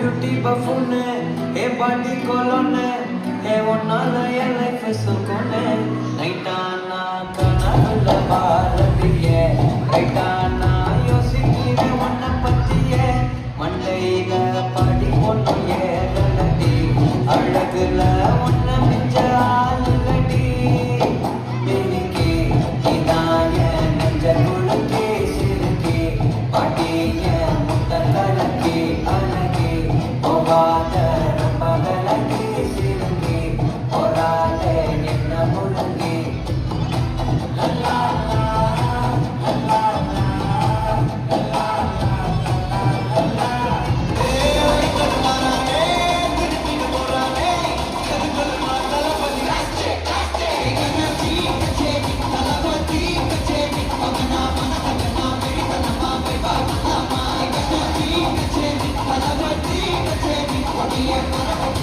Beauty buffoon हे body colon हे ஒன்னால என் life சுகோனே நைட்டானா கனவுல பாரதியே ரைட்டானா யோசிக்கிறேன் உன்னை பத்தியே மண்டையில பாடி பொண்ணு ஏறலடி அழகுல உன்னை மிஞ்ச ஆளுலடி மினிக்கி இதாய நெஞ்ச குழுக்கி சிறுக்கி பாட்டிய முத்த கலக்கி அழகி போகாத பகலக்கி சிறுங்கி போராதே என்ன முழுங்கி லல்லா Yeah.